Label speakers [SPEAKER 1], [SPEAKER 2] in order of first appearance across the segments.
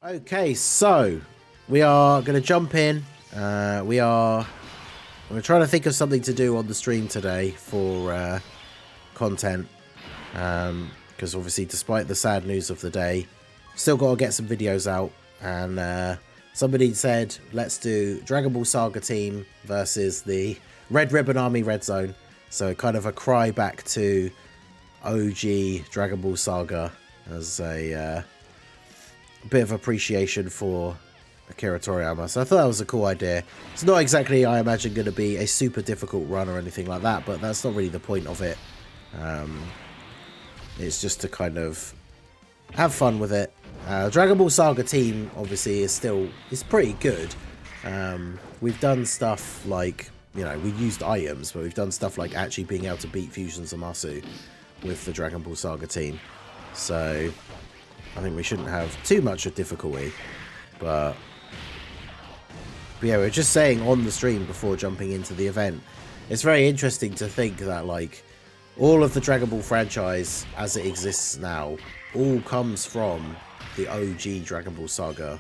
[SPEAKER 1] Okay, so we are going to jump in. We're trying to think of something to do on the stream today for content. Because obviously, despite the sad news of the day, still got to get some videos out. And somebody said, let's do Dragon Ball Saga team versus the Red Ribbon Army Red Zone. So kind of a cry back to OG Dragon Ball Saga as a bit of appreciation for Akira Toriyama. So I thought that was a cool idea. It's not exactly, I imagine, going to be a super difficult run or anything like that, but that's not really the point of it. It's just to kind of have fun with it. Dragon Ball Saga team obviously is pretty good. We've done stuff like, we used items, but we've done stuff like actually being able to beat Fusion Zamasu with the Dragon Ball Saga team. So I think we shouldn't have too much of difficulty. But yeah, we're just saying on the stream before jumping into the event, it's very interesting to think that like all of the Dragon Ball franchise as it exists now all comes from the OG Dragon Ball Saga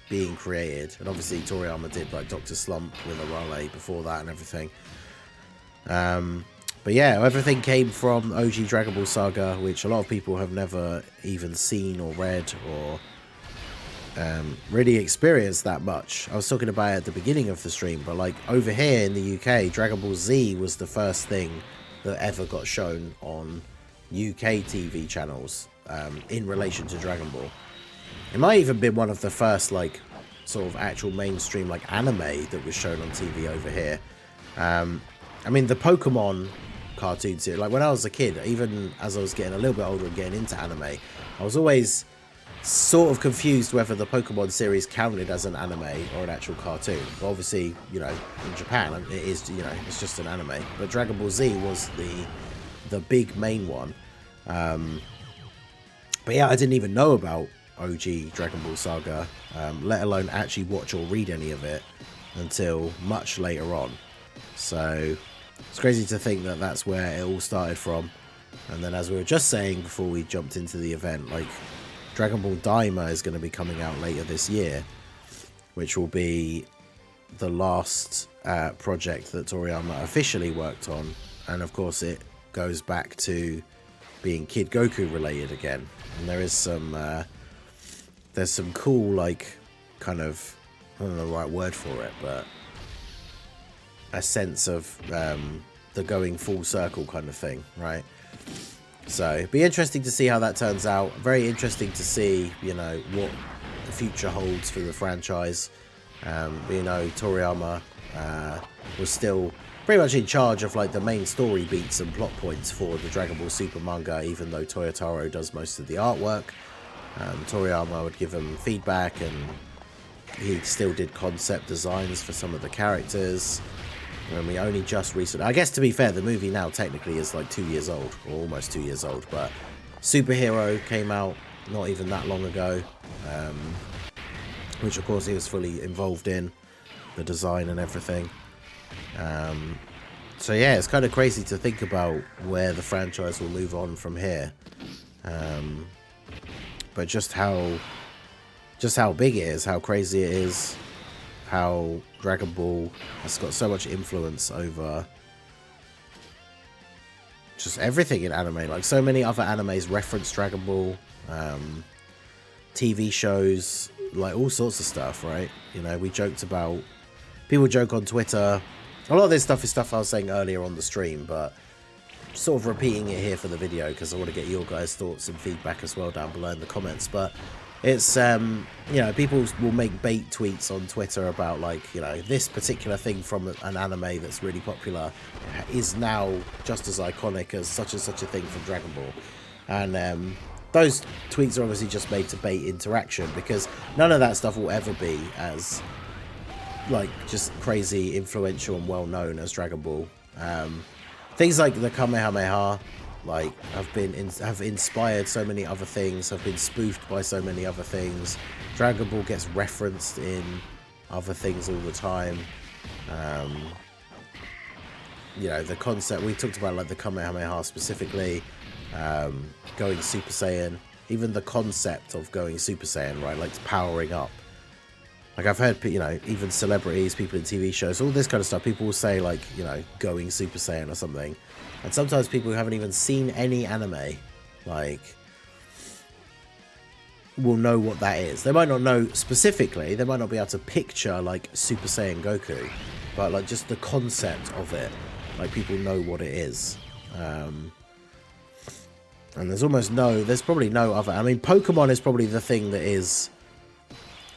[SPEAKER 1] being created. And obviously Toriyama did like Dr. Slump with Arale before that and everything. But yeah, everything came from OG Dragon Ball Saga, which a lot of people have never even seen or read or really experienced that much. I was talking about it at the beginning of the stream, but like over here in the UK, Dragon Ball Z was the first thing that ever got shown on UK TV channels in relation to Dragon Ball. It might even been one of the first like sort of actual mainstream like anime that was shown on TV over here. I mean, the Pokemon cartoon series, like when I was a kid, even as I was getting a little bit older and getting into anime, I was always sort of confused whether the Pokemon series counted as an anime or an actual cartoon. But obviously, in Japan it is, it's just an anime. But Dragon Ball Z was the big main one. But yeah, I didn't even know about OG Dragon Ball Saga, let alone actually watch or read any of it until much later on. So it's crazy to think that that's where it all started from. And then, as we were just saying before we jumped into the event, like Dragon Ball Daima is going to be coming out later this year, which will be the last project that Toriyama officially worked on. And of course it goes back to being Kid Goku related again. And there is some there's some cool, like, kind of, I don't know the right word for it, but a sense of the going full circle kind of thing, right? So it'd be interesting to see how that turns out. Very interesting to see, what the future holds for the franchise. Toriyama was still pretty much in charge of like the main story beats and plot points for the Dragon Ball Super manga, even though Toyotaro does most of the artwork. Toriyama would give him feedback, and he still did concept designs for some of the characters. And we only just recently, I guess to be fair, the movie now technically is like 2 years old, or almost 2 years old, but Superhero came out not even that long ago, which of course he was fully involved in, the design and everything. So yeah, it's kind of crazy to think about where the franchise will move on from here. But just how big it is, how crazy it is, how Dragon Ball has got so much influence over just everything in anime. Like so many other animes reference Dragon Ball, TV shows, like all sorts of stuff, right? We joked about, people joke on Twitter. A lot of this stuff is stuff I was saying earlier on the stream, but sort of repeating it here for the video because I want to get your guys' thoughts and feedback as well down below in the comments. But it's people will make bait tweets on Twitter about like this particular thing from an anime that's really popular is now just as iconic as such and such a thing from Dragon Ball. And those tweets are obviously just made to bait interaction, because none of that stuff will ever be as like just crazy influential and well known as Dragon Ball. Things like the Kamehameha like have inspired so many other things, have been spoofed by so many other things. Dragon Ball gets referenced in other things all the time. The concept we talked about, like the Kamehameha specifically, going Super Saiyan, even the concept of going Super Saiyan, right? Like powering up. Like I've heard, you know, even celebrities, people in TV shows, all this kind of stuff, people will say like, you know, going Super Saiyan or something. And sometimes people who haven't even seen any anime, like, will know what that is. They might not know specifically, they might not be able to picture like Super Saiyan Goku, but like just the concept of it, like people know what it is. And there's probably no other, I mean, Pokemon is probably the thing that is,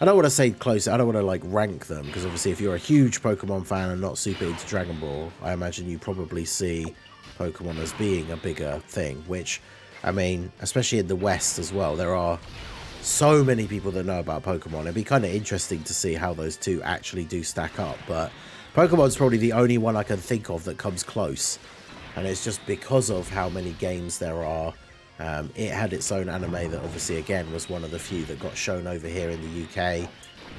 [SPEAKER 1] I don't want to say close, I don't want to like rank them, because obviously if you're a huge Pokemon fan and not super into Dragon Ball, I imagine you probably see Pokemon as being a bigger thing, which, I mean, especially in the West as well, there are so many people that know about Pokemon. It'd be kind of interesting to see how those two actually do stack up, but Pokemon's probably the only one I can think of that comes close, and it's just because of how many games there are. It had its own anime that obviously again was one of the few that got shown over here in the UK.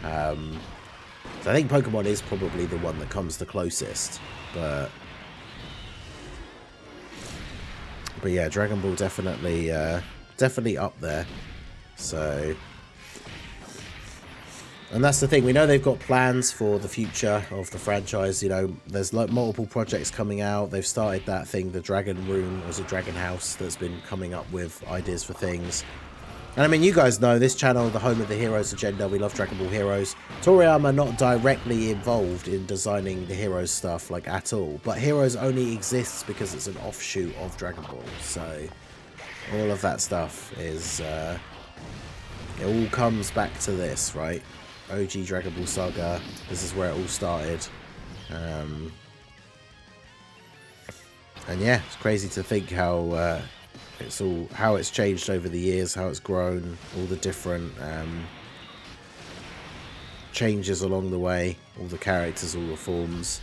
[SPEAKER 1] So I think Pokemon is probably the one that comes the closest, but yeah, Dragon Ball definitely up there. So, and that's the thing, we know they've got plans for the future of the franchise. You know, there's like multiple projects coming out. They've started that thing, the Dragon Room, or is it Dragon House, that's been coming up with ideas for things. And I mean, you guys know this channel, the home of the Heroes agenda, we love Dragon Ball Heroes. Toriyama not directly involved in designing the Heroes stuff like at all, but Heroes only exists because it's an offshoot of Dragon Ball. So all of that stuff is it all comes back to this, right? OG Dragon Ball Saga, this is where it all started. And yeah, it's crazy to think how it's changed over the years, how it's grown, all the different changes along the way, all the characters, all the forms,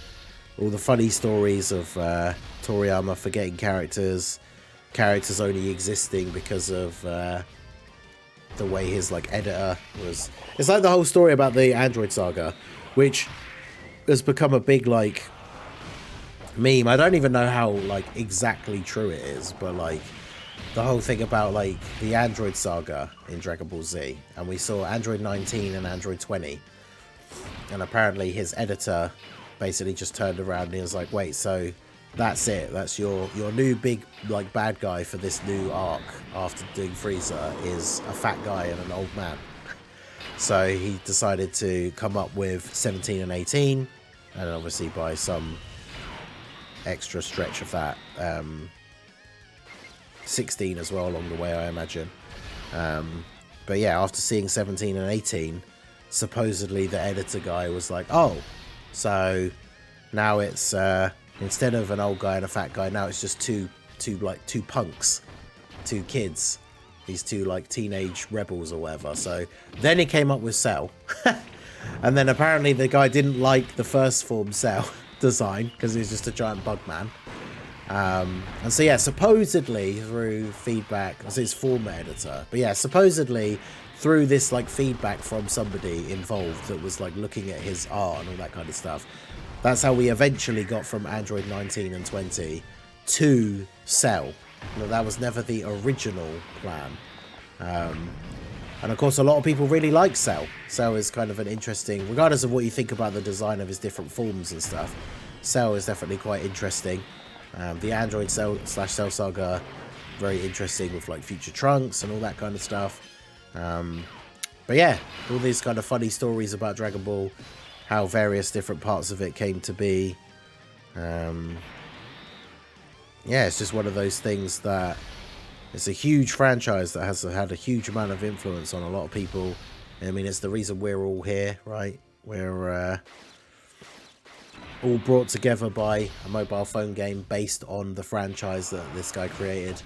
[SPEAKER 1] all the funny stories of Toriyama forgetting characters only existing because of the way his like editor was. It's like the whole story about the Android saga, which has become a big like meme. I don't even know how like exactly true it is, but like the whole thing about like the Android saga in Dragon Ball Z, and we saw Android 19 and Android 20, and apparently his editor basically just turned around and he was like, wait, so that's it, that's your new big like bad guy for this new arc after doing Frieza is a fat guy and an old man. So he decided to come up with 17 and 18, and obviously by some extra stretch of that 16 as well along the way, I imagine. But yeah, after seeing 17 and 18, supposedly the editor guy was like, oh, so now it's instead of an old guy and a fat guy, now it's just two punks, two kids, these two like teenage rebels or whatever. So then he came up with Cell. And then apparently the guy didn't like the first form Cell design because he was just a giant bug man. And so yeah, supposedly through feedback, I say it's former editor, but yeah, supposedly through this like feedback from somebody involved that was like looking at his art and all that kind of stuff, that's how we eventually got from Android 19 and 20 to Cell. That was never the original plan. And of course, a lot of people really like Cell. Cell is kind of an interesting, regardless of what you think about the design of his different forms and stuff, Cell is definitely quite interesting. The Android Cell / Cell saga, very interesting with like future Trunks and all that kind of stuff. But yeah, all these kind of funny stories about Dragon Ball, how various different parts of it came to be. Yeah, it's just one of those things that it's a huge franchise that has had a huge amount of influence on a lot of people. I mean, it's the reason we're all here, right? We're all brought together by a mobile phone game based on the franchise that this guy created.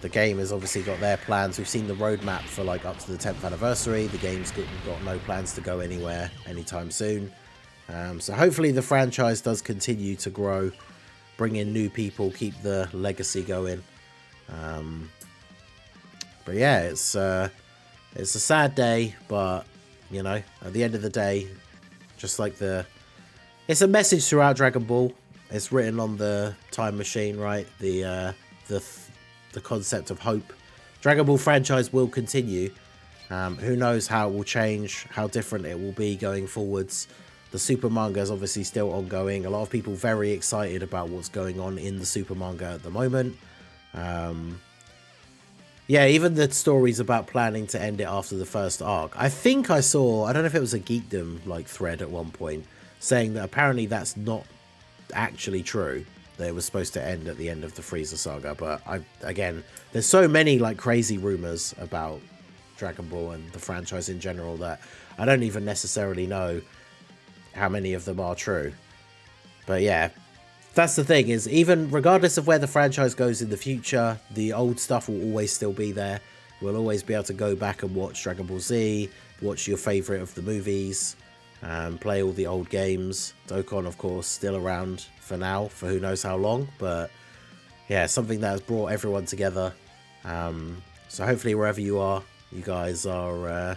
[SPEAKER 1] The game has obviously got their plans. We've seen the roadmap for like up to the 10th anniversary. The game's got no plans to go anywhere anytime soon. So hopefully the franchise does continue to grow, bring in new people, keep the legacy going. But yeah, it's a sad day, but you know, at the end of the day, just like it's a message throughout Dragon Ball. It's written on the time machine, right? The concept of hope Dragon Ball franchise will continue. Who knows how it will change, how different it will be going forwards. The Super manga is obviously still ongoing. A lot of people very excited about what's going on in the Super manga at the moment. Yeah, even the stories about planning to end it after the first arc. I think I saw, I don't know if it was a Geekdom like thread at one point, saying that apparently that's not actually true. That it was supposed to end at the end of the Frieza saga. But again, there's so many like crazy rumors about Dragon Ball and the franchise in general that I don't even necessarily know how many of them are true. But yeah, that's the thing, is even regardless of where the franchise goes in the future, the old stuff will always still be there. We'll always be able to go back and watch Dragon Ball Z, watch your favorite of the movies, play all the old games. Dokkan, of course, still around for now, for who knows how long. But yeah, something that has brought everyone together. So hopefully wherever you are, you guys are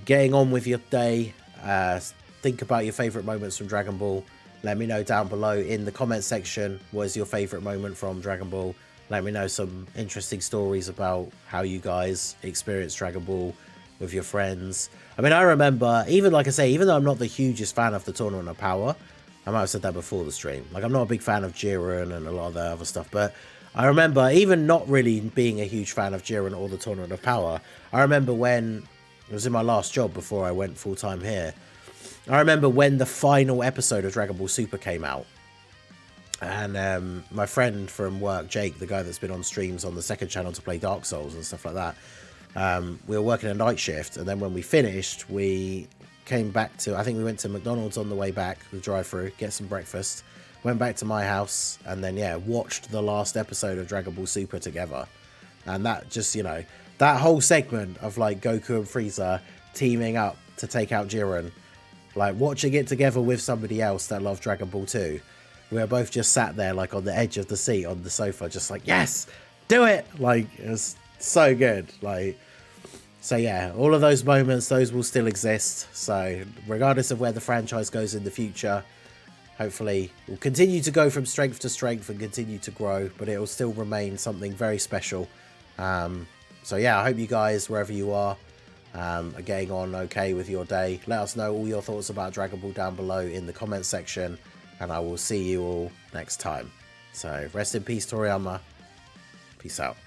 [SPEAKER 1] getting on with your day. Think about your favorite moments from Dragon Ball. Let me know down below in the comment section, what is your favorite moment from Dragon Ball. Let me know some interesting stories about how you guys experience Dragon Ball with your friends. I mean, I remember, even like I say, even though I'm not the hugest fan of the Tournament of Power, I might have said that before the stream, like I'm not a big fan of Jiren and a lot of the other stuff, but I remember even not really being a huge fan of Jiren or the Tournament of Power, I remember when it was in my last job before I went full-time here, I remember when the final episode of Dragon Ball Super came out, and my friend from work, Jake, the guy that's been on streams on the second channel to play Dark Souls and stuff like that, we were working a night shift, and then when we finished, we came back to, I think we went to McDonald's on the way back, the drive-through, get some breakfast, went back to my house, and then, yeah, watched the last episode of Dragon Ball Super together. And that just, you know, that whole segment of, like, Goku and Frieza teaming up to take out Jiren, like, watching it together with somebody else that loved Dragon Ball 2, we were both just sat there, like, on the edge of the seat on the sofa, just like, yes, do it! Like, it was so good. Like, so yeah, all of those moments, those will still exist. So, regardless of where the franchise goes in the future, hopefully we'll continue to go from strength to strength and continue to grow, but it will still remain something very special. So yeah, I hope you guys, wherever you are getting on okay with your day. Let us know all your thoughts about Dragon Ball down below in the comments section, and I will see you all next time. So rest in peace, Toriyama. Peace out.